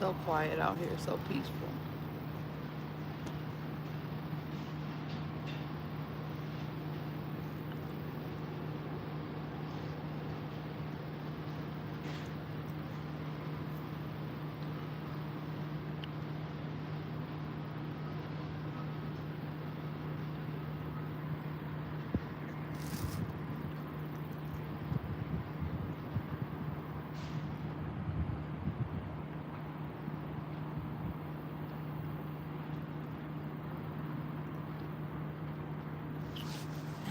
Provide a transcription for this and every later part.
So quiet out here, so peaceful.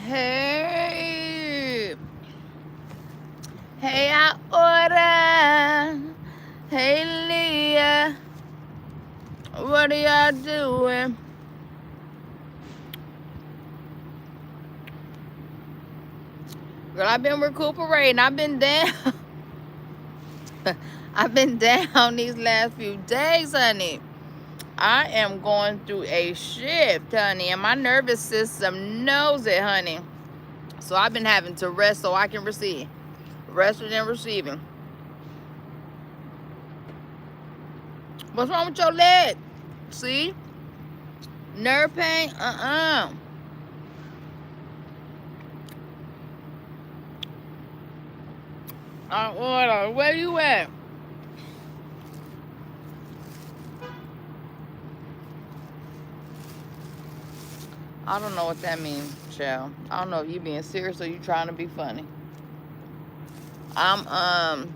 Hey, hey, ahora. Hey, Leah, what are y'all doing? Girl, I've been recuperating. I've been down. I've been down these last few days, honey. I am going through a shift, honey, and my nervous system knows it, honey. So I've been having to rest so I can receive. Resting and receiving. What's wrong with your leg? See? Nerve pain? Where you at? I don't know what that means, child. I don't know if you being serious or you trying to be funny.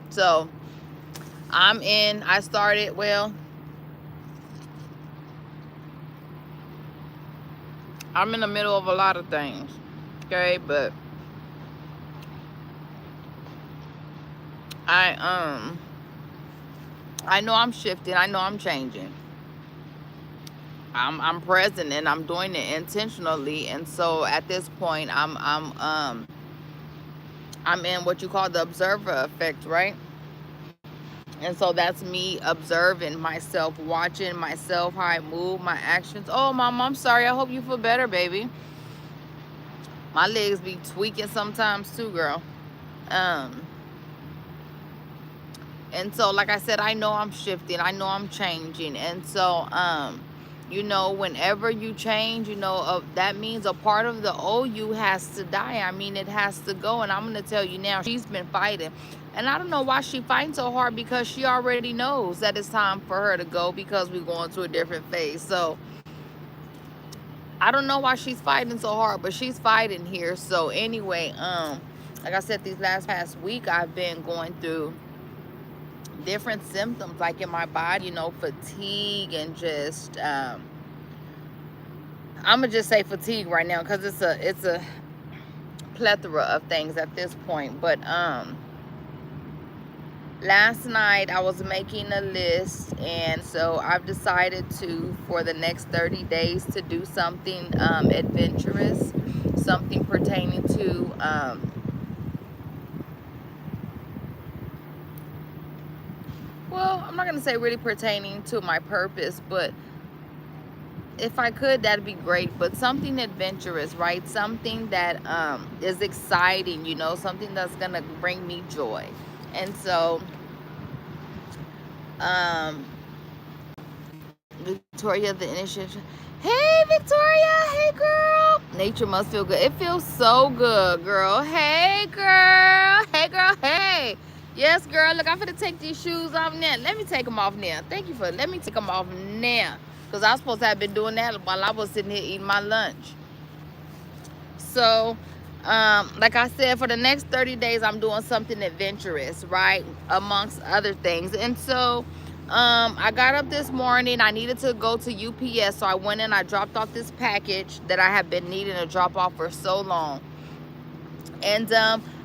So I'm in, I started, well, I'm in the middle of a lot of things, okay, but I know I'm shifting, I know I'm changing. I'm present and I'm doing it intentionally, and so at this point I'm in what you call the observer effect, right? And so that's me observing myself, watching myself, how I move, my actions. Oh, Mom, I'm sorry. I hope you feel better, baby. My legs be tweaking sometimes too, girl. And so, like I said, I know I'm shifting. I know I'm changing. And so, you know, whenever you change, you know, that means a part of the old you has to die. I mean, it has to go. And I'm going to tell you now, she's been fighting. And I don't know why she fighting so hard, because she already knows that it's time for her to go, because we're going to a different phase. So I don't know why she's fighting so hard, but she's fighting here. So anyway, like I said, these past week, I've been going through different symptoms, like in my body, you know, fatigue, and just I'm gonna just say fatigue right now, because it's a plethora of things at this point. But last night I was making a list, and so I've decided to, for the next 30 days, to do something adventurous, something pertaining to well, I'm not going to say really pertaining to my purpose, but if I could, that'd be great. But something adventurous, right? Something that is exciting, you know, something that's going to bring me joy. And so, Victoria, the initiative. Hey, Victoria. Hey, girl. Nature must feel good. It feels so good, girl. Hey, girl. Hey, girl. Hey. Yes, girl. Look, I'm finna take these shoes off now. Let me take them off now. Thank you for let me take them off now. Because I was supposed to have been doing that while I was sitting here eating my lunch. So, like I said, for the next 30 days, I'm doing something adventurous, right? Amongst other things. And so, I got up this morning. I needed to go to UPS. So I went in, I dropped off this package that I have been needing to drop off for so long. And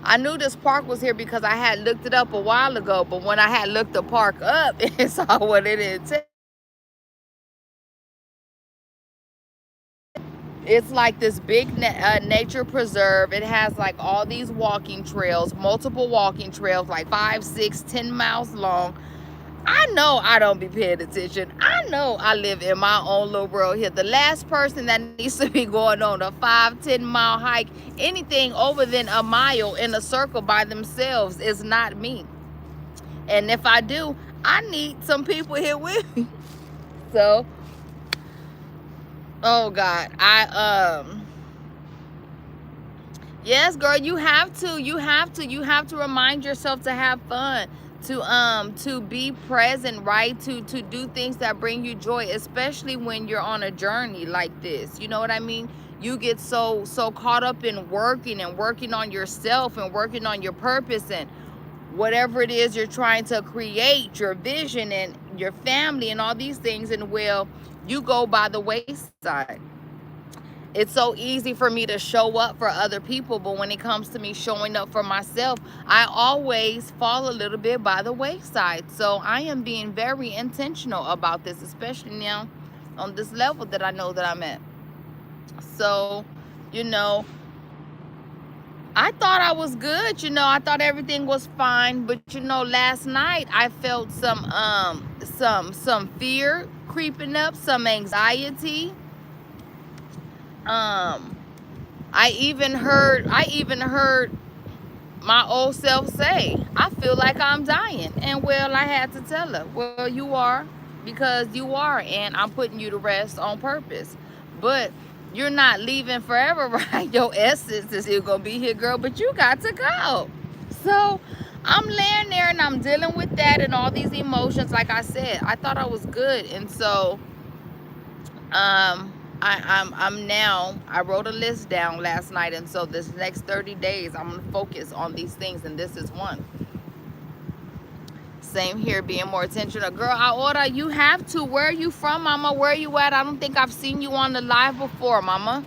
I knew this park was here because I had looked it up a while ago. But when I had looked the park up and saw what it entailed, it's like this big nature preserve. It has like all these walking trails, multiple walking trails, like 5, 6, 10 miles long. I know I don't be paying attention. I know I live in my own little world here. The last person that needs to be going on a 5, 10 mile hike, anything over than a mile in a circle by themselves, is not me. And if I do, I need some people here with me. So, oh God, yes, girl, you have to. You have to remind yourself to have fun, to be present, right? To do things that bring you joy, especially when you're on a journey like this. You know what I mean? You get so caught up in working and working on yourself and working on your purpose and whatever it is you're trying to create, your vision and your family and all these things, and well, you go by the wayside. It's so easy for me to show up for other people, but when it comes to me showing up for myself, I always fall a little bit by the wayside. So I am being very intentional about this, especially now on this level that I know that I'm at. So, you know, I thought I was good, I thought everything was fine, but last night I felt some fear creeping up, some anxiety. um I even heard my old self say, I feel like I'm dying. And well, I had to tell her, well, you are, because you are, and I'm putting you to rest on purpose. But you're not leaving forever, right? Your essence is still gonna be here, girl, but you got to go. So I'm laying there and I'm dealing with that and all these emotions. Like I said, I thought I was good. And so I'm now, I wrote a list down last night, and so this next 30 days I'm gonna focus on these things, and this is one. Same here, being more intentional. Girl, I order, you have to. Where are you from, mama? Where are you at? I don't think I've seen you on the live before, mama.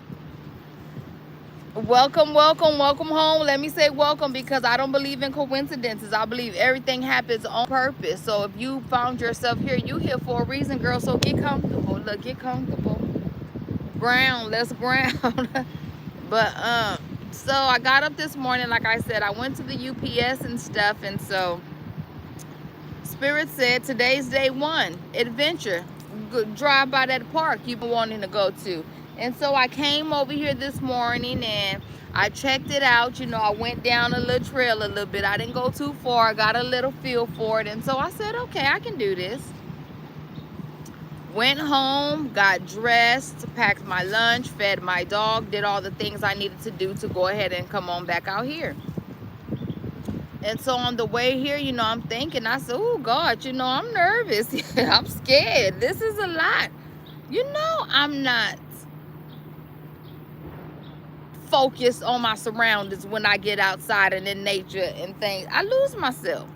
Welcome, welcome, welcome home. Let me say welcome, because I don't believe in coincidences. I believe everything happens on purpose. So if you found yourself here, you here for a reason, girl. So get comfortable. Look, get comfortable. Ground, let's ground. But so I got up this morning, like I said, I went to the UPS and stuff, and so Spirit said today's day one, adventure. Drive by that park you've been wanting to go to. And so I came over here this morning and I checked it out. I went down a little trail a little bit. I didn't go too far. I got a little feel for it. And so I said, okay, I can do this. Went home, got dressed, packed my lunch, fed my dog, did all the things I needed to do to go ahead and come on back out here. And so on the way here, I'm thinking, I said, oh God, I'm nervous. I'm scared. This is a lot. I'm not focused on my surroundings when I get outside and in nature and things. I lose myself.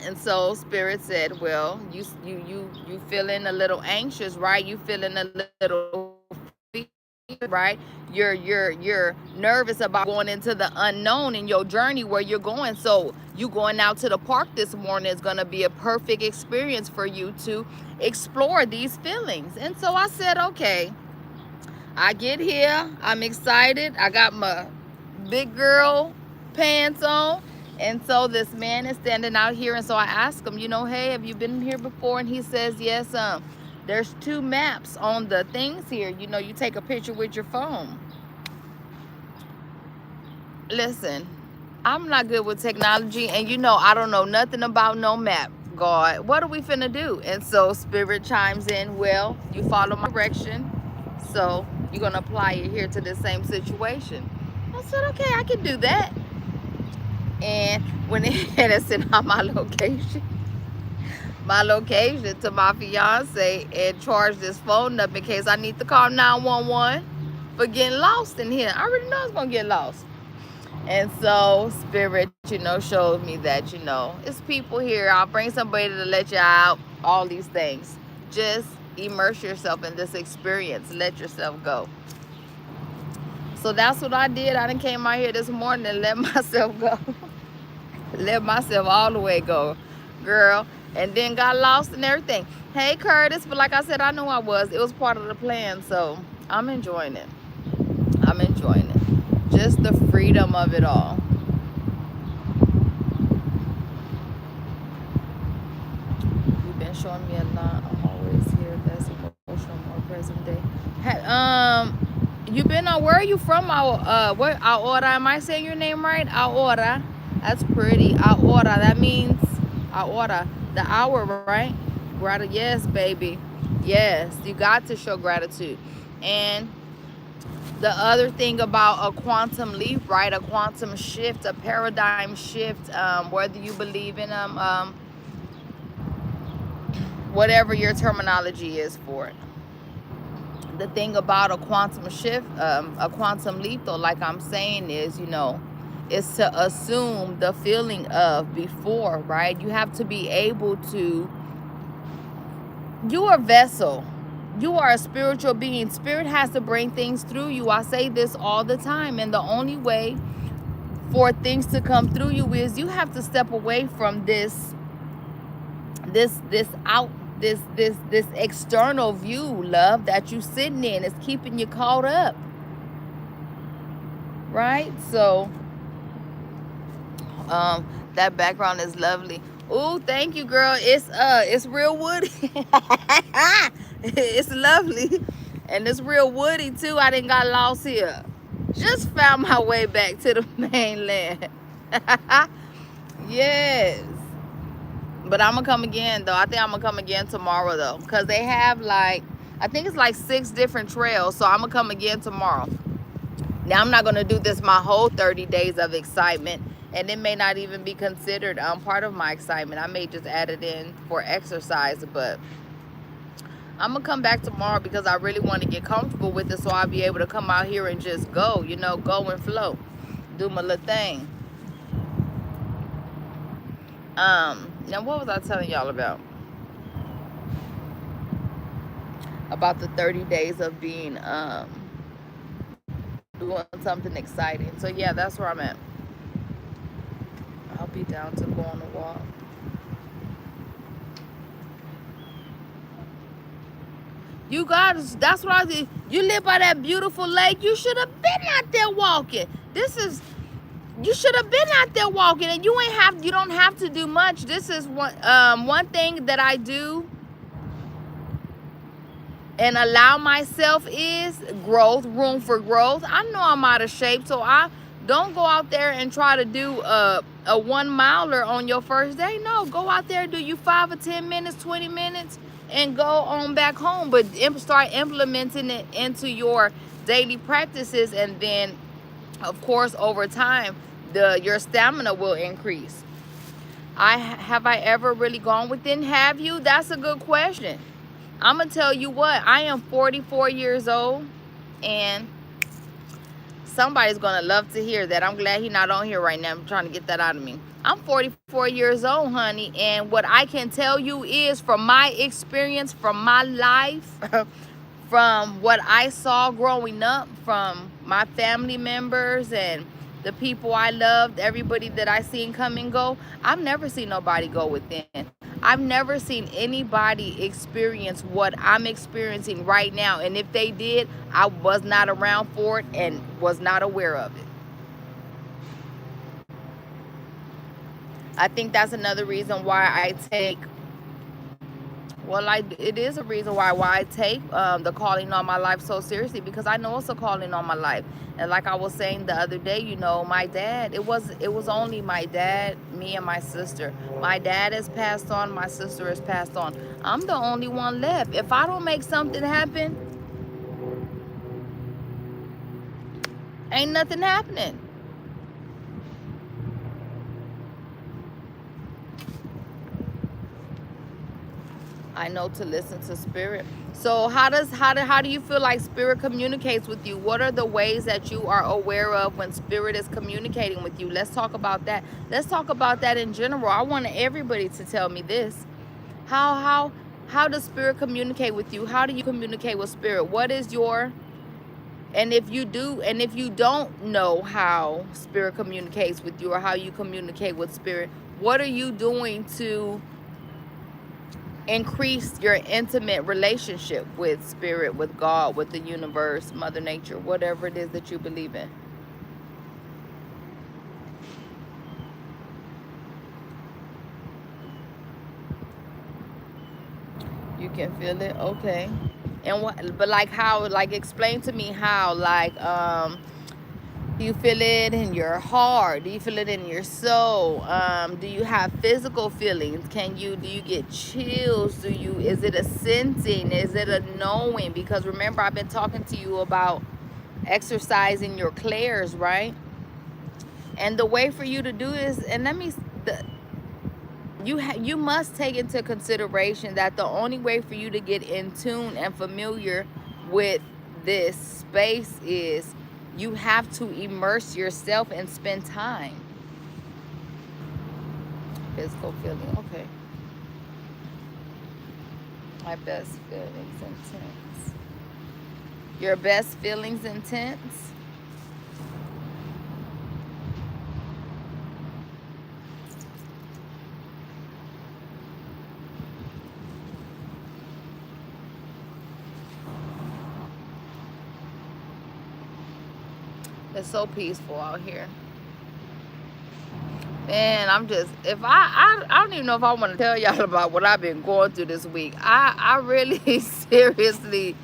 And so Spirit said, well, you feeling a little anxious, right? You feeling a little fear, right? You're nervous about going into the unknown in your journey where you're going. So you going out to the park this morning is going to be a perfect experience for you to explore these feelings. And so I said, okay, I get here, I'm excited. I got my big girl pants on. And so this man is standing out here, and so I asked him, hey, have you been here before? And he says, yes. There's 2 maps on the things here. You take a picture with your phone. Listen, I'm not good with technology, and I don't know nothing about no map. God, what are we finna do? And so Spirit chimes in, well, you follow my direction, so you're gonna apply it here to the same situation. I said, okay, I can do that. And when it had to send out my location to my fiance and charge this phone up in case I need to call 911 for getting lost in here. I already know it's gonna get lost. And so Spirit, showed me that, it's people here. I'll bring somebody to let you out, all these things. Just immerse yourself in this experience. Let yourself go. So that's what I did. I done came out here this morning and let myself go. Let myself all the way go, girl. And then got lost and everything. Hey, Curtis. But like I said, I know I was. It was part of the plan. So I'm enjoying it. I'm enjoying it. Just the freedom of it all. You've been showing me a lot. I'm always here. That's emotional, more present day. You've been on, where are you from? What, Aora? Am I saying your name right? Aora. That's pretty. Aora. That means Ahora, the hour, right? Yes, baby. Yes, you got to show gratitude. And the other thing about a quantum leap, right? A quantum shift, a paradigm shift, whether you believe in whatever your terminology is for it. The thing about a quantum shift, a quantum leap, though, like I'm saying, is, is to assume the feeling of before, right? You have to be able to, you are a vessel. You are a spiritual being. Spirit has to bring things through you. I say this all the time. And the only way for things to come through you is you have to step away from this external view, love, that you sitting in. It's keeping you caught up, right? So that background is lovely. Oh, thank you, girl. It's real woody. It's lovely, and it's real woody too. I didn't got lost here. Just found my way back to the mainland. Yes. But I'm gonna come again though. I think I'm gonna come again tomorrow though, because they have like, I think it's like 6 different trails. So I'm gonna come again tomorrow. Now I'm not gonna do this my whole 30 days of excitement, and it may not even be considered part of my excitement. I may just add it in for exercise, but I'm gonna come back tomorrow because I really want to get comfortable with it, so I'll be able to come out here and just go, go and flow, do my little thing. Now what was I telling y'all about? About the 30 days of being doing something exciting. So yeah, that's where I'm at. I'll be down to go on a walk. You guys, that's what I did. You live by that beautiful lake. You should have been out there walking. You should have been out there walking, and you don't have to do much. This is one thing that I do and allow myself is growth, room for growth. I know I'm out of shape, so I don't go out there and try to do a 1 miler on your first day. No, go out there, do you 5 or 10 minutes, 20 minutes, and go on back home. But start implementing it into your daily practices, and then, of course, over time, your stamina will increase. Have I ever really gone within? Have you? That's a good question. I'm gonna tell you what, I am 44 years old, and somebody's gonna love to hear that. I'm glad he's not on here right now. I'm trying to get that out of me. I'm 44 years old, honey, and what I can tell you is, from my experience, from my life, from what I saw growing up, from my family members and the people I loved, everybody that I seen come and go, I've never seen nobody go within. I've never seen anybody experience what I'm experiencing right now. And if they did, I was not around for it and was not aware of it. I think that's another reason why I take, it is a reason why I take the calling on my life so seriously, because I know it's a calling on my life. And like I was saying the other day, my dad, it was only my dad, me, and my sister. My dad has passed on, my sister has passed on. I'm the only one left. If I don't make something happen, ain't nothing happening. I know to listen to spirit. So how do you feel like spirit communicates with you? What are the ways that you are aware of when spirit is communicating with you? Let's talk about that. Let's talk about that in general. I want everybody to tell me this. How does spirit communicate with you? How do you communicate with spirit? What is your, and if you don't know how spirit communicates with you, or how you communicate with spirit, what are you doing to increase your intimate relationship with spirit, with God, with the universe, Mother Nature, whatever it is that you believe in? You can feel it? Okay. And what, but like how, like explain to me how, like Do you feel it in your heart? Do you feel it in your soul? Do you have physical feelings? Do you get chills? Is it a sensing? Is it a knowing? Because remember, I've been talking to you about exercising your clairs, right? And the way for you to do this, and you must take into consideration that the only way for you to get in tune and familiar with this space is you have to immerse yourself and spend time. Physical feeling, okay. My best feelings intense. Your best feelings intense. It's so peaceful out here. Man, I'm just, if I don't even know if I want to tell y'all about what I've been going through this week. I really seriously,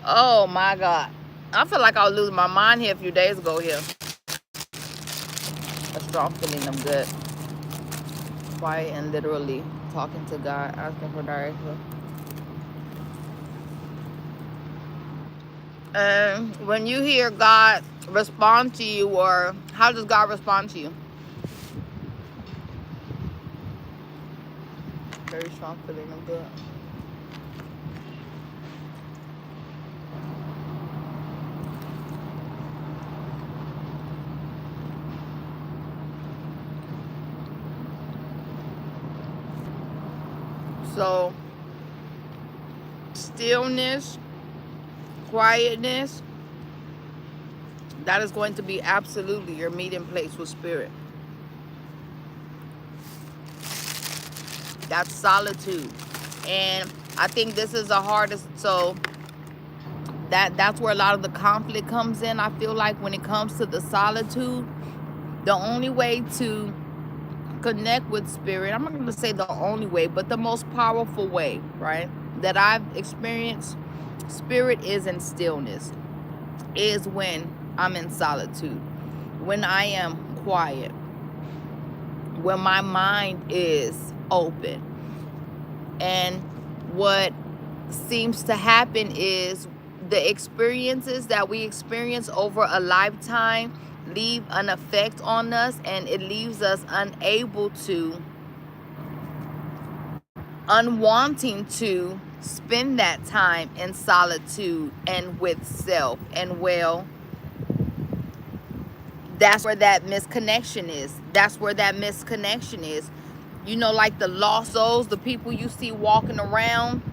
oh my God. I feel like I was losing my mind here a few days ago here. A strong feeling of good. Quiet and literally talking to God, asking for direction. And when you hear God respond to you, or how does God respond to you? Very strong feeling of good. So, stillness, quietness, that is going to be absolutely your meeting place with spirit. That's solitude. And I think this is the hardest. So that's where a lot of the conflict comes in. I feel like when it comes to the solitude, the only way to connect with spirit, I'm not going to say the only way, but the most powerful way, right, that I've experienced spirit is in stillness, is when I'm in solitude, when I am quiet, when my mind is open. And what seems to happen is the experiences that we experience over a lifetime leave an effect on us, and it leaves us unwanting to spend that time in solitude and with self. And well, that's where that misconnection is. That's where that misconnection is. You know, like the lost souls, the people you see walking around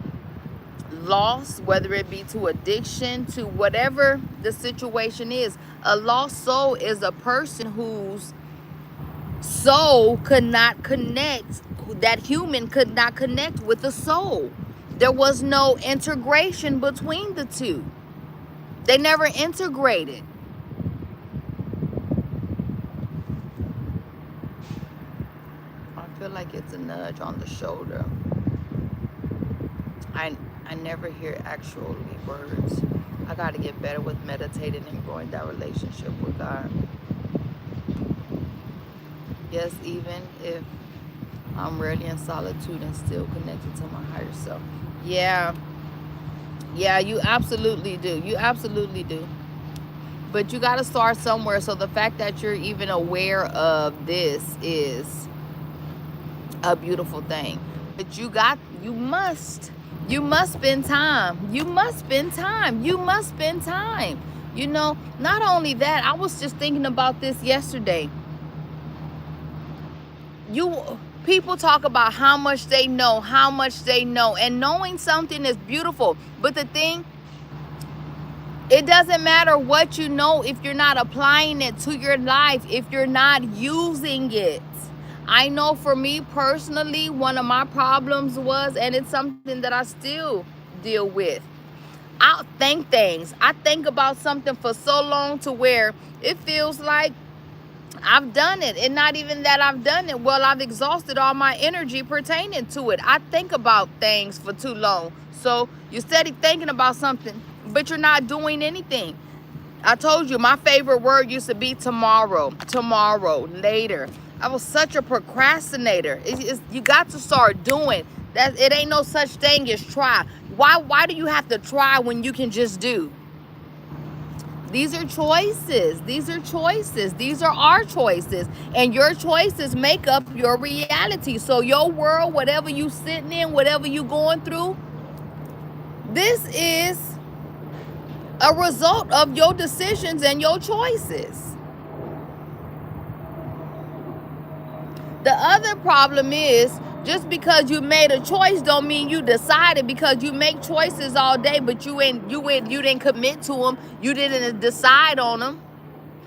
lost, whether it be to addiction, to whatever the situation is. A lost soul is a person whose soul could not connect, that human could not connect with the soul. There was no integration between the two. They never integrated. I feel like it's a nudge on the shoulder. I never hear actually words. I got to get better with meditating and growing that relationship with God. Yes, even if I'm rarely in solitude and still connected to my higher self. Yeah. Yeah, you absolutely do. You absolutely do. But you got to start somewhere. So the fact that you're even aware of this is a beautiful thing. But you must spend time. You must spend time. You must spend time. You know, not only that, I was just thinking about this yesterday. People talk about how much they know, and knowing something is beautiful. But the thing, it doesn't matter what you know if you're not applying it to your life, if you're not using it. I know for me personally, one of my problems was, and it's something that I still deal with, I'll think things. I think about something for so long to where it feels like I've done it. And not even that I've done it. Well, I've exhausted all my energy pertaining to it. I think about things for too long. So you're steady thinking about something, but you're not doing anything. I told you my favorite word used to be tomorrow, later. I was such a procrastinator. You got to start doing that. It ain't no such thing as try. Why do you have to try when you can just do? These are choices. These are choices. These are our choices. And your choices make up your reality. So your world, whatever you sitting in, whatever you going through, this is a result of your decisions and your choices. The other problem is, just because you made a choice don't mean you decided, because you make choices all day, but you didn't commit to them. You didn't decide on them.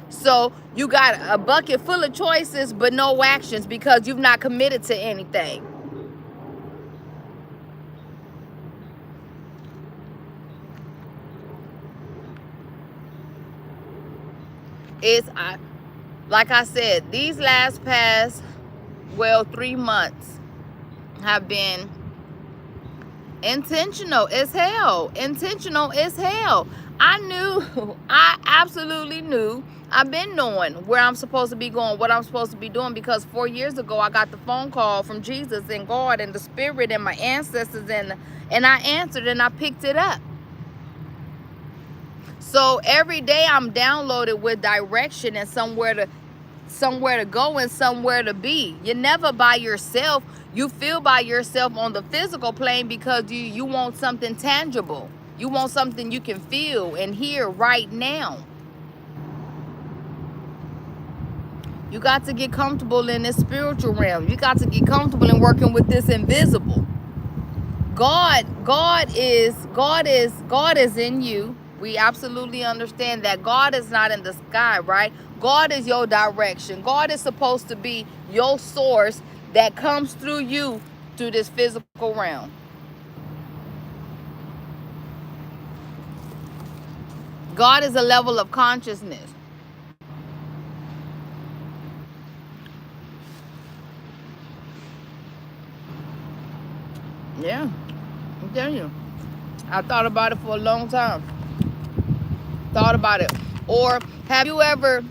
So you got a bucket full of choices but no actions because you've not committed to anything. Like I said, these past 3 months have been intentional as hell. I absolutely knew. I've been knowing where I'm supposed to be going, what I'm supposed to be doing, because 4 years ago I got the phone call from Jesus and God and the Spirit and my ancestors, and I answered and I picked it up. So every day I'm downloaded with direction and somewhere to go and somewhere to be. You're never by yourself. You feel by yourself on the physical plane because you want something tangible. You want something you can feel and hear right now. You got to get comfortable in this spiritual realm. You got to get comfortable in working with this invisible. God is in you. We absolutely understand that God is not in the sky, right? God is your direction. God is supposed to be your source that comes through you through this physical realm. God is a level of consciousness. Yeah, I'm telling you. I thought about it for a long time. Thought about it. Or have you ever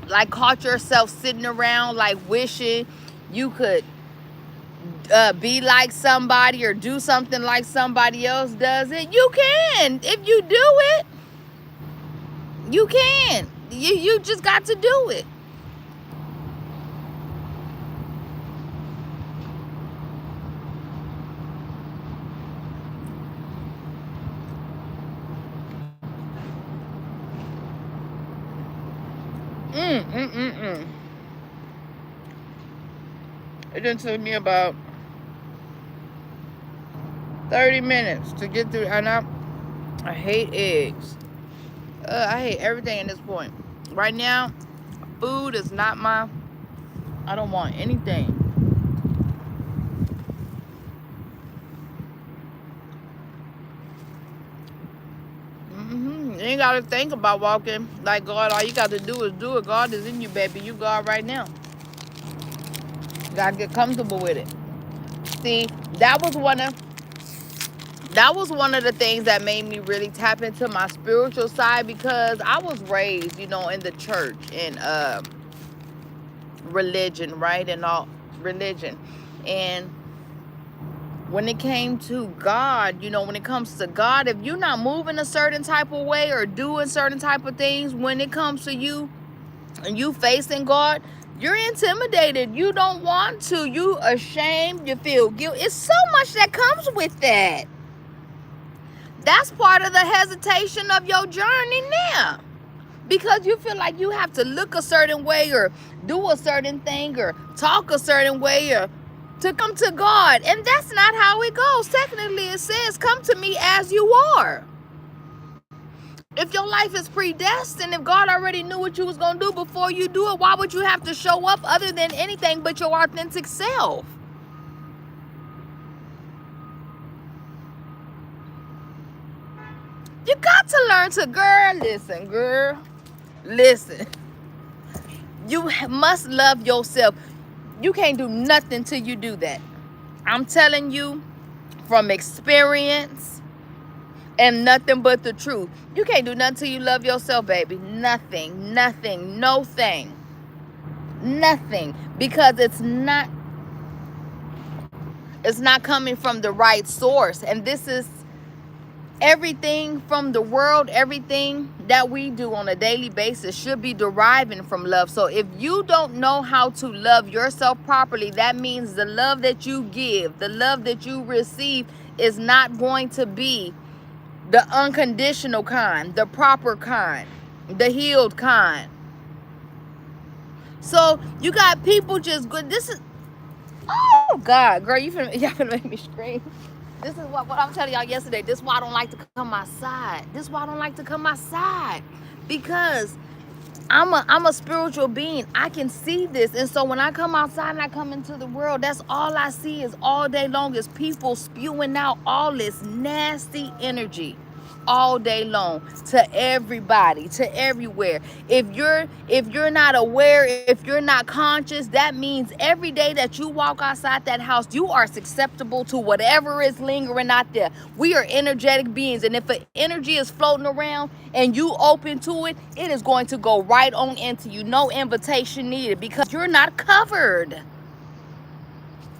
like caught yourself sitting around like wishing you could be like somebody or do something like somebody else does it? You can. If you do it, you can. You just got to do it. It didn't took me about 30 minutes to get through, and I hate eggs. I hate everything at this point. Right now, food is not I don't want anything. You ain't got to think about walking like God. All you got to do is do it. God is in you, baby. You God right now. You got to get comfortable with it. See, that was one of the things that made me really tap into my spiritual side, because I was raised, in the church and religion, right? And all religion. And when it came to God, when it comes to God, if you're not moving a certain type of way or doing certain type of things, when it comes to you and you facing God, you're intimidated. You don't want to. You ashamed. You feel guilt. It's so much that comes with that. That's part of the hesitation of your journey now. Because you feel like you have to look a certain way or do a certain thing or talk a certain way or to come to God. And that's not how it goes. Technically, it says, come to me as you are. If your life is predestined, if God already knew what you was going to do before you do it, why would you have to show up other than anything but your authentic self? You got to learn to, girl, listen. You must love yourself. You can't do nothing till you do that. I'm telling you from experience. and nothing but the truth. You can't do nothing till you love yourself, baby. Nothing, nothing, no thing, nothing, because it's not coming from the right source. And this is everything from the world, everything that we do on a daily basis should be deriving from love. So if you don't know how to love yourself properly, that means the love that you give, the love that you receive is not going to be the unconditional kind, the proper kind, the healed kind. So you got people just good. This is, oh God, girl, y'all finna make me scream. This is what I'm telling y'all yesterday. This is why I don't like to come outside. This is why I don't like to come outside. Because I'm a spiritual being. I can see this. And so when I come outside and I come into the world, that's all I see is all day long is people spewing out all this nasty energy all day long to everybody, to everywhere. If you're not aware, if you're not conscious, that means every day that you walk outside that house, you are susceptible to whatever is lingering out there. We are energetic beings, and if an energy is floating around and you open to it, it is going to go right on into you. No invitation needed, because you're not covered.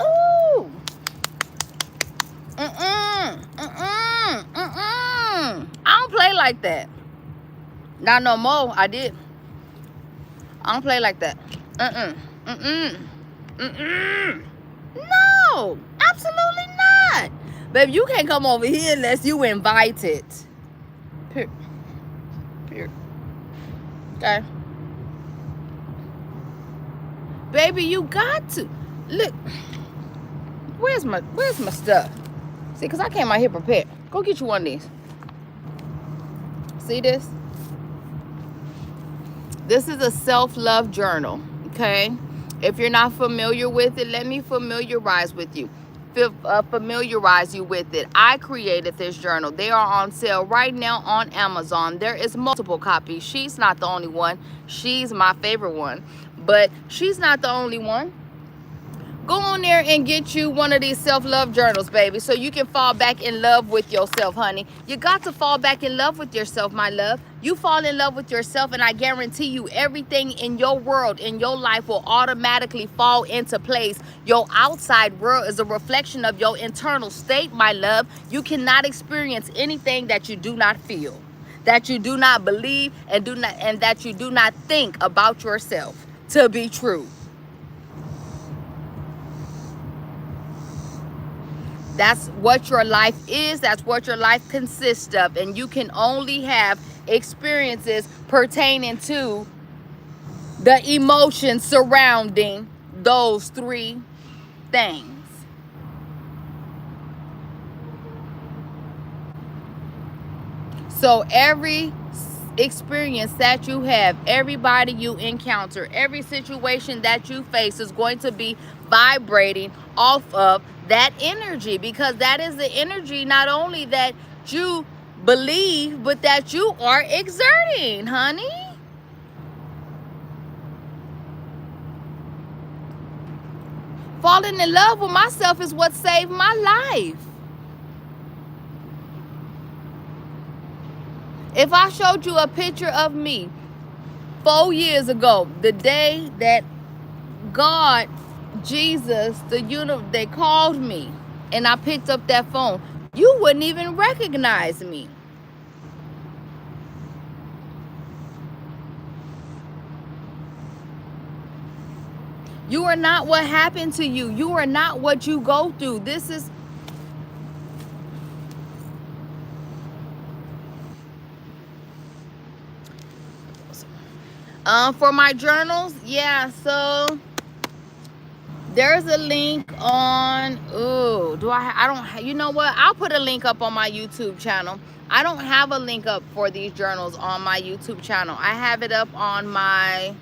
Ooh. I don't play like that. Not no more. I did. I don't play like that. No, absolutely not. Baby, you can't come over here unless you invited. Period. Okay. Baby, you got to. Look. Where's my stuff? See, because I came out here prepared. Go get you one of these. See this? This is a self-love journal, okay? If you're not familiar with it, let me familiarize you with it. I created this journal. They are on sale right now on Amazon. There is multiple copies. She's not the only one. She's my favorite one, but she's not the only one. Go on there and get you one of these self-love journals, baby, so you can fall back in love with yourself, honey. You got to fall back in love with yourself, my love. You fall in love with yourself, and I guarantee you everything in your world, in your life, will automatically fall into place. Your outside world is a reflection of your internal state, my love. You cannot experience anything that you do not feel, that you do not believe, and that you do not think about yourself to be true. That's what your life is. That's what your life consists of. And you can only have experiences pertaining to the emotions surrounding those three things. So every experience that you have, everybody you encounter, every situation that you face is going to be vibrating off of that energy, because that is the energy not only that you believe, but that you are exerting, honey. Falling in love with myself is what saved my life. If I showed you a picture of me 4 years ago, the day that God, Jesus, they called me and I picked up that phone, you wouldn't even recognize me. You are not what happened to you. You are not what you go through. This is... for my journals, yeah, so there's a link on, you know what? I'll put a link up on my YouTube channel. I don't have a link up for these journals on my YouTube channel. I have it up on my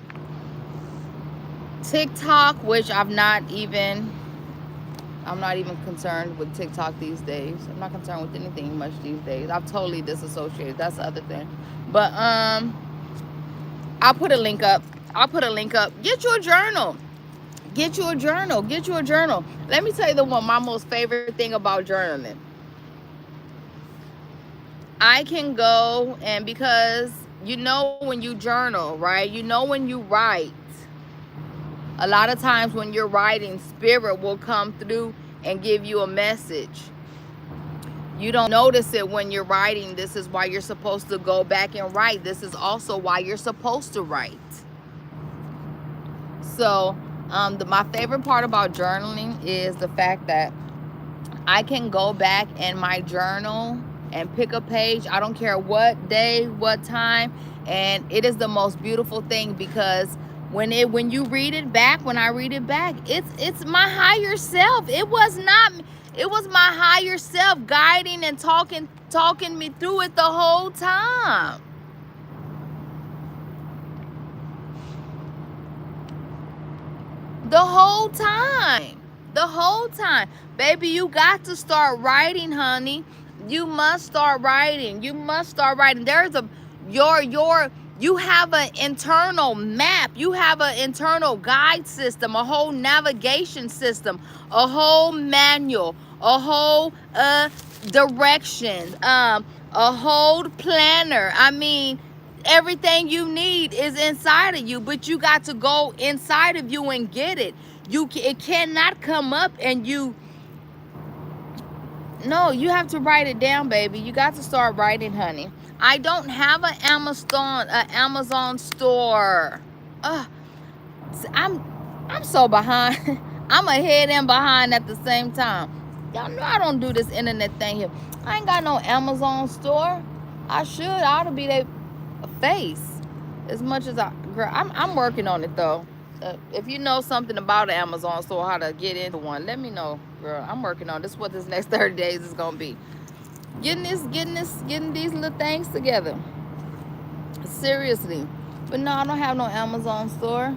TikTok, which I'm not even concerned with TikTok these days. I'm not concerned with anything much these days. I've totally disassociated. That's the other thing. But I'll put a link up. Get you a journal. Get you a journal. Let me tell you my most favorite thing about journaling. I can go, and because you know when you journal, right? You know when you write, a lot of times when you're writing, spirit will come through and give you a message. You don't notice it when you're writing. This is why you're supposed to go back and write. This is also why you're supposed to write. So my favorite part about journaling is the fact that I can go back in my journal and pick a page. I don't care what day, what time, and it is the most beautiful thing, because when you read it back, when I read it back, it's my higher self. It was not, it was my higher self guiding and talking me through it the whole time. The whole time. The whole time. Baby, you got to start writing, honey. You must start writing. You must start writing. There's a you have an internal map. You have an internal guide system, a whole navigation system, a whole manual, a whole direction, a whole planner. I mean, everything you need is inside of you, but you got to go inside of you and get it. It cannot come up and no, you have to write it down, baby. You got to start writing, honey. I don't have an Amazon store. Ugh, I'm so behind. I'm ahead and behind at the same time. Y'all know I don't do this internet thing here. I ain't got no Amazon store. I should. I ought to be their face as much as girl, I'm working on it though. If you know something about an Amazon store, how to get into one, let me know, girl. I'm working on this. What this next 30 days is gonna be. Getting these little things together. Seriously. But no, I don't have no Amazon store.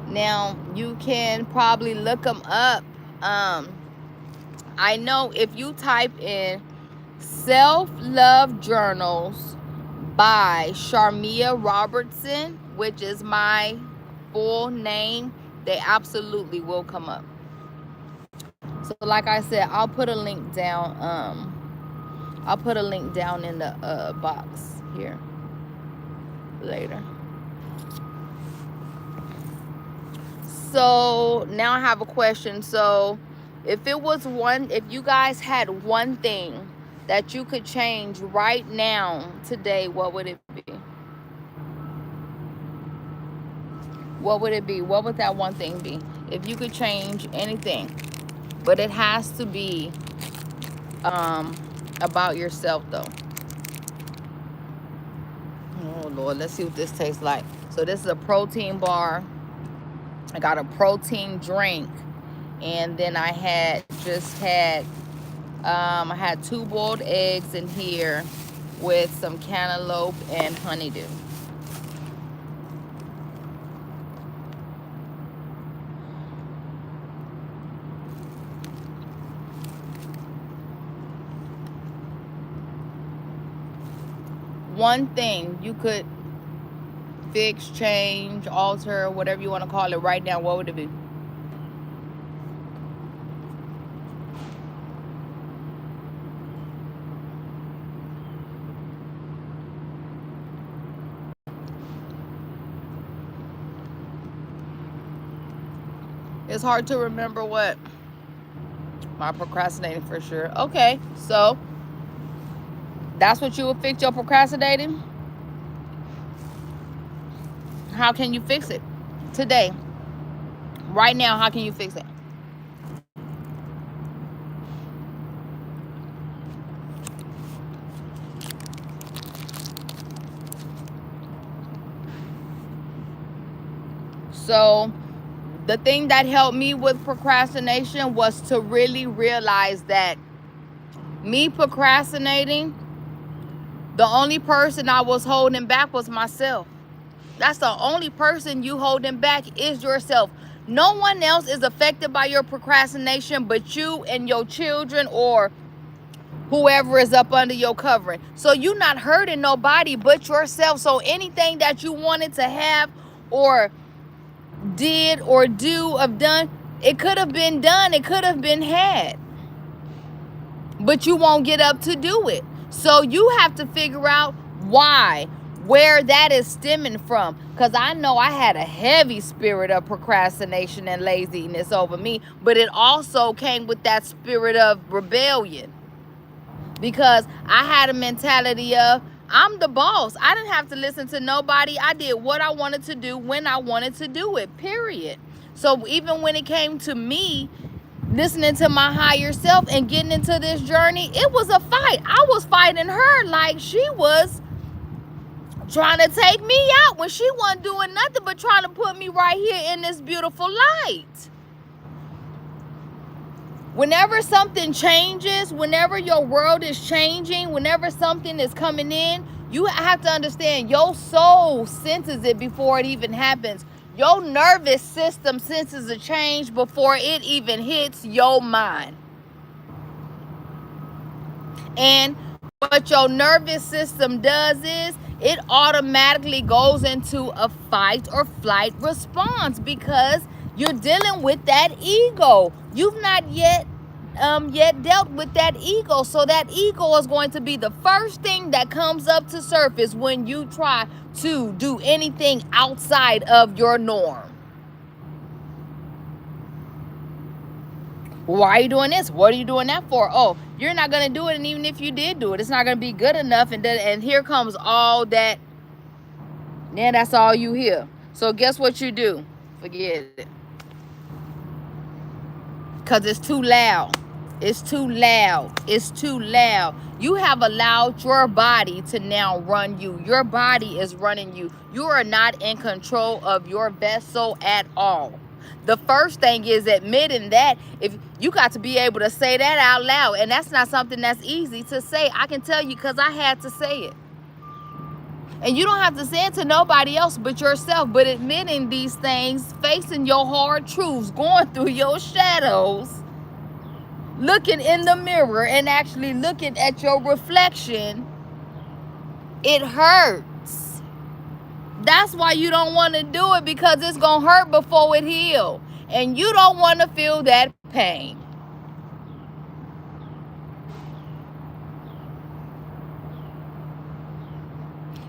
Now you can probably look them up. I know if you type in Self-Love Journals by Sharmia Robertson, which is my full name, they absolutely will come up. So like I said, I'll put a link down. I'll put a link down in the box here later. So now I have a question. So if you guys had one thing that you could change right now, today, what would it be? What would it be? What would that one thing be? If you could change anything, but it has to be about yourself though. Oh Lord, let's see what this tastes like. So this is a protein bar. I got a protein drink, and then I had I had 2 boiled eggs in here with some cantaloupe and honeydew. One thing you could fix, change, alter, whatever you want to call it right now, what would it be? It's hard to remember what. My procrastinating for sure. Okay, so that's what you would fix, your procrastinating? How can you fix it? Today. Right now, how can you fix it? So the thing that helped me with procrastination was to really realize that me procrastinating, the only person I was holding back was myself. That's the only person you holding back is yourself. No one else is affected by your procrastination but you and your children or whoever is up under your covering. So you're not hurting nobody but yourself. So anything that you wanted to have or did or do have done, it could have been done. It could have been had. but you won't get up to do it. So you have to figure out why, where that is stemming from. Because I know I had a heavy spirit of procrastination and laziness over me, but it also came with that spirit of rebellion. Because I had a mentality of, I'm the boss. I didn't have to listen to nobody. I did what I wanted to do when I wanted to do it, period. So even when it came to me listening to my higher self and getting into this journey, it was a fight. I was fighting her like she was trying to take me out when she wasn't doing nothing but trying to put me right here in this beautiful light. Whenever something changes, whenever your world is changing, whenever something is coming in, you have to understand your soul senses it before it even happens. Your nervous system senses a change before it even hits your mind. And what your nervous system does is it automatically goes into a fight or flight response because you're dealing with that ego. You've not yet dealt with that ego. So that ego is going to be the first thing that comes up to surface when you try to do anything outside of your norm. Why are you doing this? What are you doing that for? Oh, you're not going to do it. And even if you did do it, it's not going to be good enough. And here comes all that. Then that's all you hear. So guess what you do? Forget it. Because it's too loud. It's too loud. It's too loud. You have allowed your body to now run you. Your body is running you. You are not in control of your vessel at all. The first thing is admitting that. If you got to be able to say that out loud, and that's not something that's easy to say. I can tell you because I had to say it. And you don't have to say it to nobody else but yourself. But admitting these things, facing your hard truths, going through your shadows, looking in the mirror and actually looking at your reflection, it hurts. That's why you don't want to do it, because it's going to hurt before it heals. And you don't want to feel that pain.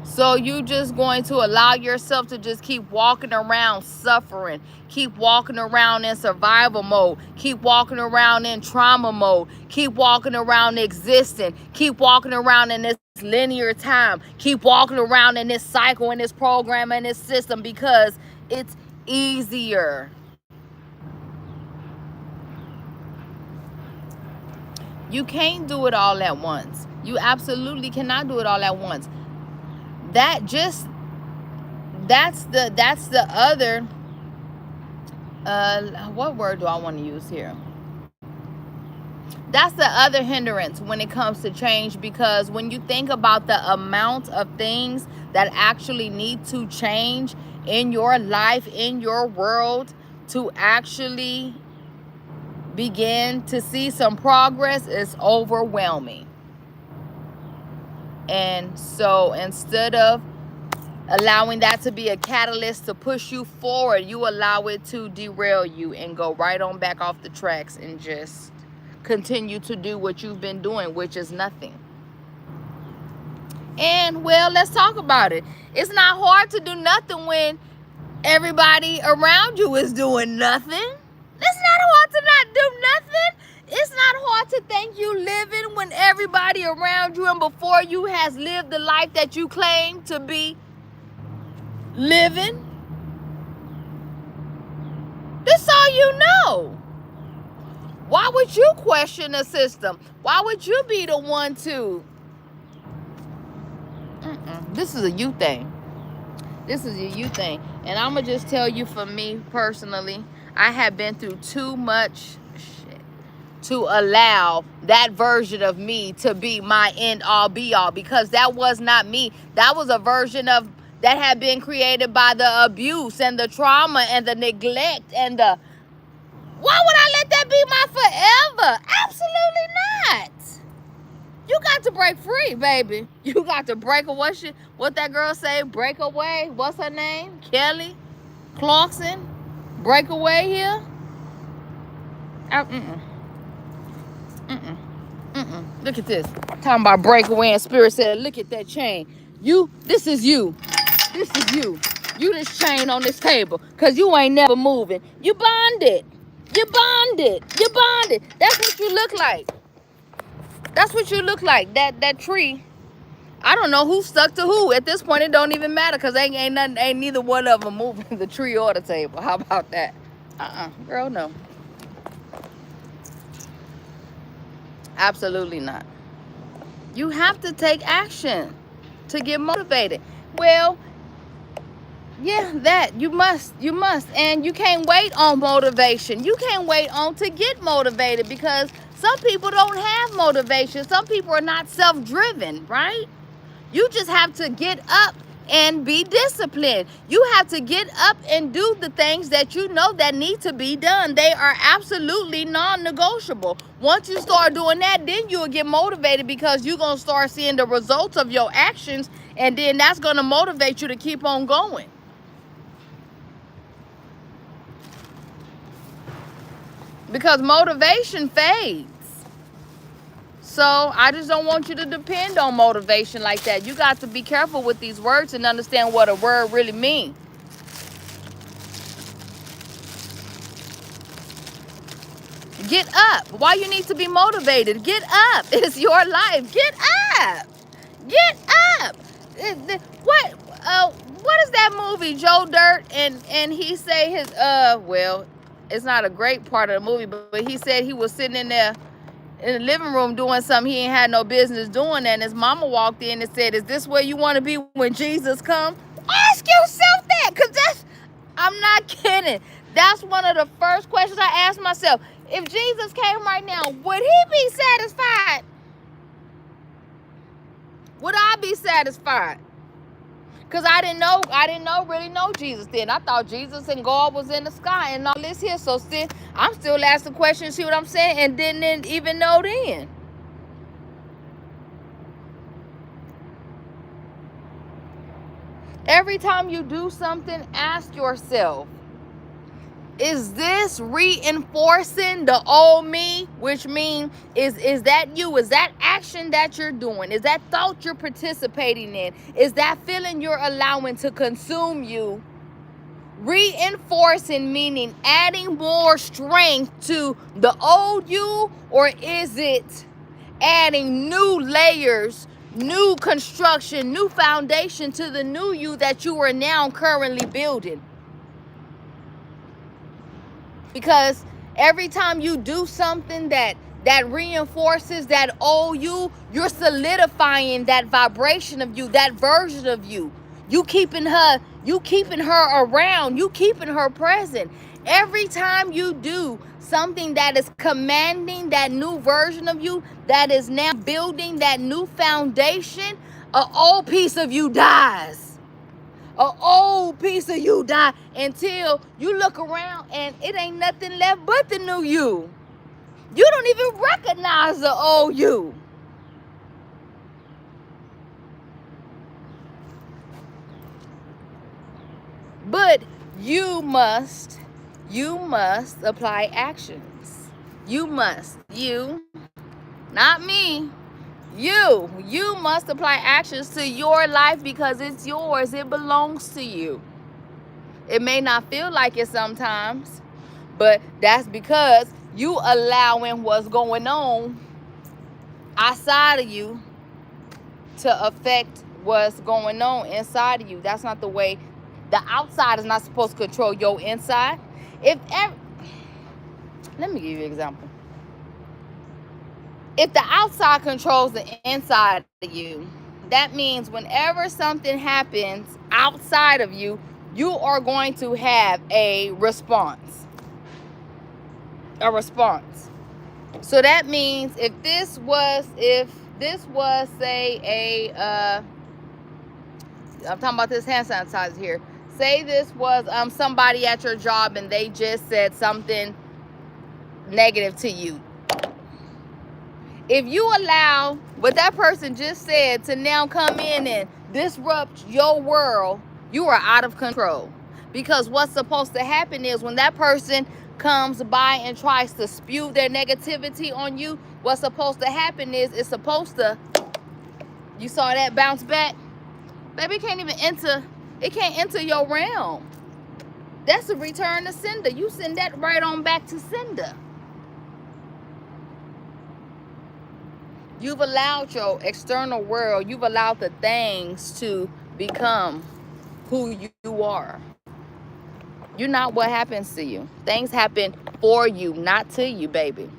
So you just going to allow yourself to just keep walking around suffering, keep walking around in survival mode, keep walking around in trauma mode, keep walking around existing, keep walking around in this linear time, keep walking around in this cycle, in this program, in this system, because it's easier. You can't do it all at once. You absolutely cannot do it all at once. That's the other, what word do I want to use here? That's the other hindrance when it comes to change, because when you think about the amount of things that actually need to change in your life, in your world, to actually begin to see some progress, is overwhelming. And so instead of allowing that to be a catalyst to push you forward, you allow it to derail you and go right on back off the tracks and just continue to do what you've been doing, which is nothing. And well, let's talk about it. It's not hard to do nothing when everybody around you is doing nothing. It's not hard to not do nothing. It's not hard to think you living when everybody around you and before you has lived the life that you claim to be living. This all you know. Why would you question the system? Why would you be the one to? This is a you thing. This is a you thing. And I'm going to just tell you, for me personally, I have been through too much shit to allow that version of me to be my end all be all, because that was not me. That was a version of that had been created by the abuse and the trauma and the neglect and the... Why would I let that be my forever? Absolutely not. You got to break free, baby. You got to break away. What that girl say? Break away. What's her name? Kelly Clarkson. Break away here. Look at this. Talking about breakaway, and Spirit said, look at that chain. This is you. This is you. You this chain on this table. Because you ain't never moving. You bonded. You bonded. You bonded. That's what you look like. That's what you look like. That tree. I don't know who stuck to who. At this point, it don't even matter. Because ain't neither one of them moving the tree or the table. How about that? Girl, no. Absolutely not. You have to take action to get motivated. Well, yeah, that you must, and you can't wait on motivation. You can't wait on to get motivated, because some people don't have motivation. Some people are not self-driven, right? You just have to get up and be disciplined. You have to get up and do the things that you know that need to be done. They are absolutely non-negotiable. Once you start doing that, then you'll get motivated, because you're going to start seeing the results of your actions, and then that's going to motivate you to keep on going. Because motivation fades. So I just don't want you to depend on motivation like that. You got to be careful with these words and understand what a word really means. Get up. Why you need to be motivated? Get up. It's your life. Get up. Get up. What is that movie, Joe Dirt? And he say his well, it's not a great part of the movie, but he said he was sitting in there in the living room doing something he ain't had no business doing, and his mama walked in and said, is this where you want to be when Jesus comes? Ask yourself that, because I'm not kidding. That's one of the first questions I asked myself. If Jesus came right now, would he be satisfied? Would I be satisfied? Because I didn't really know Jesus then. I thought Jesus and God was in the sky and all this here. So still, I'm still asking questions, see what I'm saying? And didn't even know then. Every time you do something, ask yourself, is this reinforcing the old me? Which means, is that you? Is that action that you're doing? Is that thought you're participating in? Is that feeling you're allowing to consume you? Reinforcing, meaning adding more strength to the old you, or is it adding new layers, new construction, new foundation to the new you that you are now currently building? Because every time you do something that reinforces that old you, you're solidifying that vibration of you, that version of you. You keeping her around, you keeping her present. Every time you do something that is commanding that new version of you, that is now building that new foundation, an old piece of you dies. An old piece of you die until you look around and it ain't nothing left but the new you. You don't even recognize the old you. But you must apply actions. You must. You, not me. You must apply actions to your life, because it's yours. It belongs to you. It may not feel like it sometimes, but that's because you allowing what's going on outside of you to affect what's going on inside of you. That's not the way. The outside is not supposed to control your inside. Let me give you an example. If the outside controls the inside of you, that means whenever something happens outside of you, you are going to have a response. A response. So that means if this was say I'm talking about this hand sanitizer here. Say this was somebody at your job and they just said something negative to you. If you allow what that person just said to now come in and disrupt your world, you are out of control. Because what's supposed to happen is when that person comes by and tries to spew their negativity on you, what's supposed to happen is it's supposed to, you saw that bounce back? Baby, it can't even enter, it can't enter your realm. That's a return to sender. You send that right on back to sender. You've allowed your external world, you've allowed the things to become who you are. You're not what happens to you. Things happen for you, not to you, baby.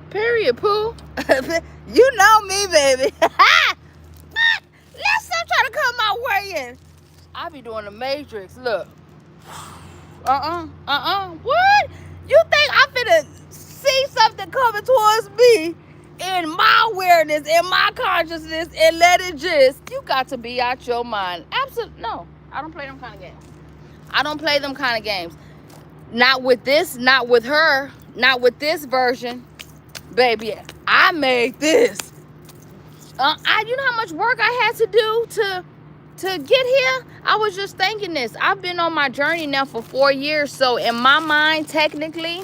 Period, Pooh. You know me, baby. Let's stop trying to come my way in. I be doing the Matrix. Look. What? You think I'm finna see something coming towards me in my awareness, in my consciousness, and let it just, you got to be out your mind. Absolutely. No, I don't play them kind of games. I don't play them kind of games. Not with this, not with her, not with this version. Baby, I made this. You know how much work I had to do to get here? I was just thinking this. I've been on my journey now for 4 years. So in my mind, technically,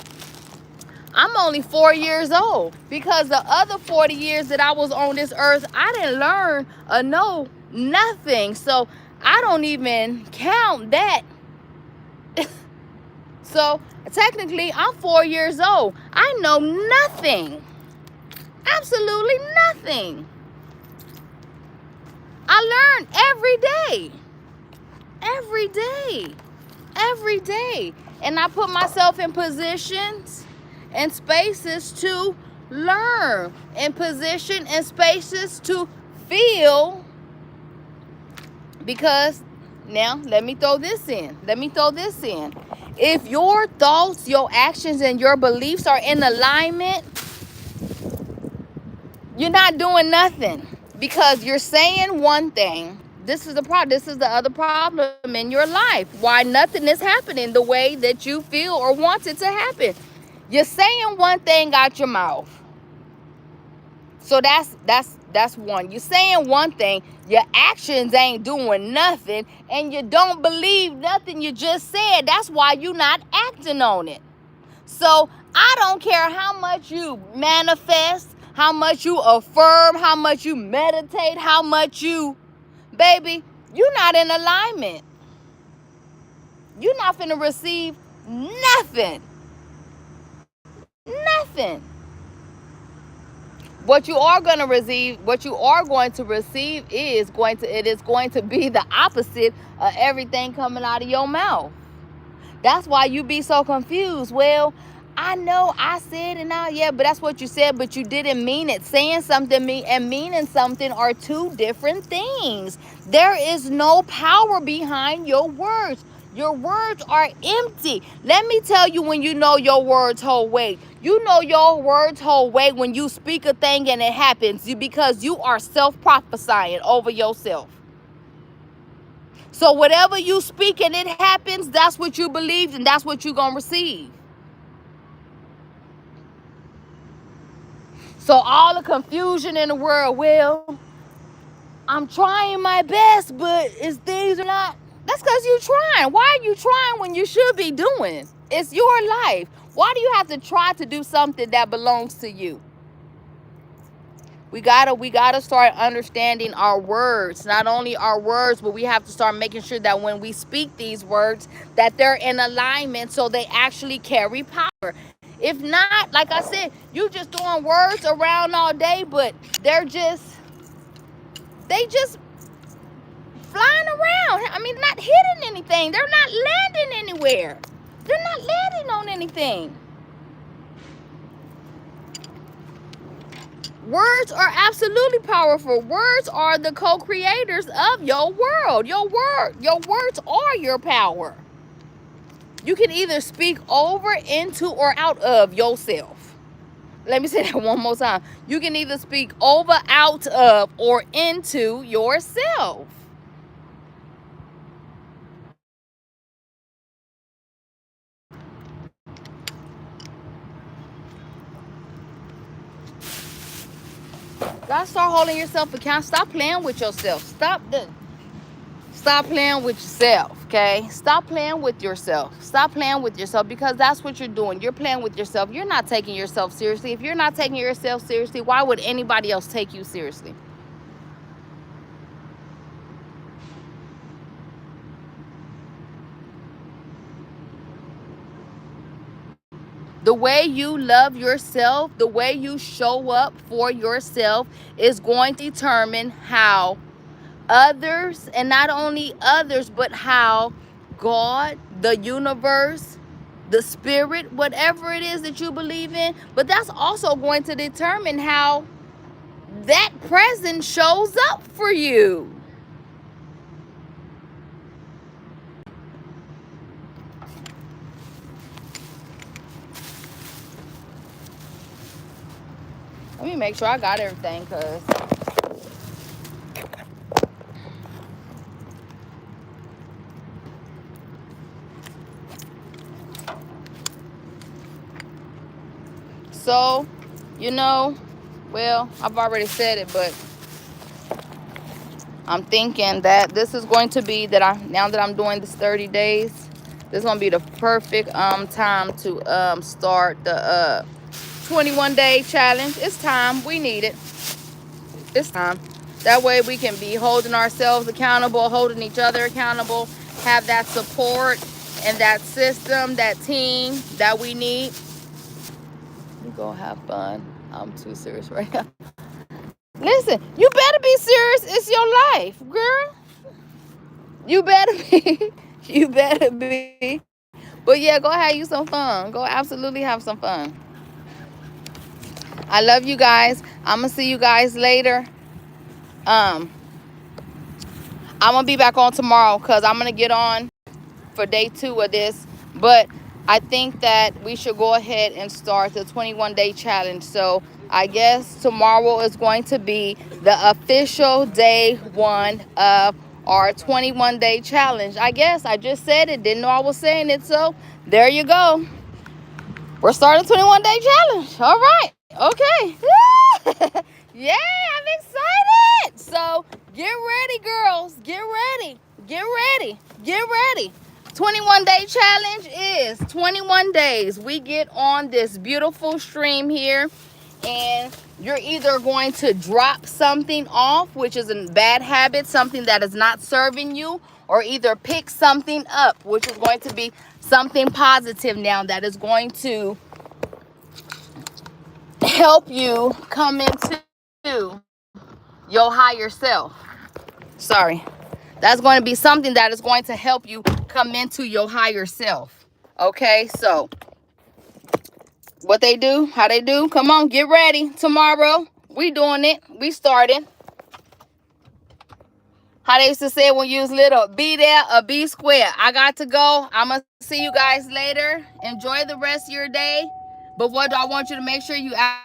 I'm only 4 years old. Because the other 40 years that I was on this earth, I didn't learn or know nothing. So I don't even count that. So technically, I'm 4 years old. I know nothing. Absolutely nothing. I learn every day. Every day. Every day. And I put myself in positions and spaces to learn. In position and spaces to feel. Because now, let me throw this in. If your thoughts, your actions, and your beliefs are in alignment, you're not doing nothing. Because you're saying one thing. This is the problem. This is the other problem in your life. Why nothing is happening the way that you feel or want it to happen. You're saying one thing out your mouth. So that's one. You're saying one thing. Your actions ain't doing nothing. And you don't believe nothing you just said. That's why you're not acting on it. So I don't care how much you manifest, how much you affirm, how much you meditate, how much you, baby, you're not in alignment. You're not finna receive nothing. Nothing. What you are going to receive is going to be the opposite of everything coming out of your mouth. That's why you be so confused. Well, I know I said it now, yeah, but that's what you said, but you didn't mean it. Saying something and meaning something are two different things. There is no power behind your words. Your words are empty. Let me tell you when you know your words hold weight. You know your words hold weight when you speak a thing and it happens because you are self-prophesying over yourself. So whatever you speak and it happens, that's what you believe and that's what you're going to receive. So all the confusion in the world, well, I'm trying my best, but things are not. That's because you're trying. Why are you trying when you should be doing? It's your life. Why do you have to try to do something that belongs to you? We gotta start understanding our words. Not only our words, but we have to start making sure that when we speak these words, that they're in alignment so they actually carry power. If not, like I said, you just throwing words around all day, but they just flying around. I mean, not hitting anything. They're not landing anywhere. They're not landing on anything. Words are absolutely powerful. Words are the co-creators of your world. Your words are your power. You can either speak over, into, or out of yourself. Let me say that one more time. You can either speak over, out of, or into yourself. Gotta start holding yourself accountable. Stop playing with yourself. Stop playing with yourself, okay? Stop playing with yourself. Stop playing with yourself, because that's what you're doing. You're playing with yourself. You're not taking yourself seriously. If you're not taking yourself seriously, why would anybody else take you seriously? The way you love yourself, the way you show up for yourself is going to determine how others, and not only others, but how God, the universe, the spirit, whatever it is that you believe in, but that's also going to determine how that present shows up for you. Let me make sure I got everything, cause so, you know, well, I've already said it, but I'm thinking that this is going to be now that I'm doing this 30 days, this is gonna be the perfect time to start the 21-day challenge. It's time. We need it. It's time. That way we can be holding ourselves accountable, holding each other accountable, have that support and that system, that team that we need. You go have fun. I'm too serious right now. Listen, you better be serious. It's your life, girl. You better be. You better be. But yeah, go have you some fun. Go absolutely have some fun. I love you guys. I'm gonna see you guys later. I'm gonna be back on tomorrow, because I'm gonna get on for day 2 of this. But I think that we should go ahead and start the 21-day challenge. So I guess tomorrow is going to be the official day 1 of our 21-day challenge. I guess I just said it, didn't know I was saying it, so there you go. We're starting 21-day challenge. All right. Okay. Yeah, I'm excited. So get ready, girls. Get ready. Get ready. Get ready. 21-day challenge is 21 days. We get on this beautiful stream here, and you're either going to drop something off, which is a bad habit, something that is not serving you, or either pick something up, which is going to be something positive now that is going to help you come into your higher self. Sorry. That's going to be something that is going to help you come into your higher self. Okay, so what they do, how they do, come on, get ready. Tomorrow, we doing it. We started. How they used to say when you was little, be there or be square. I got to go. I'm going to see you guys later. Enjoy the rest of your day. But what do I want you to make sure you... Bye.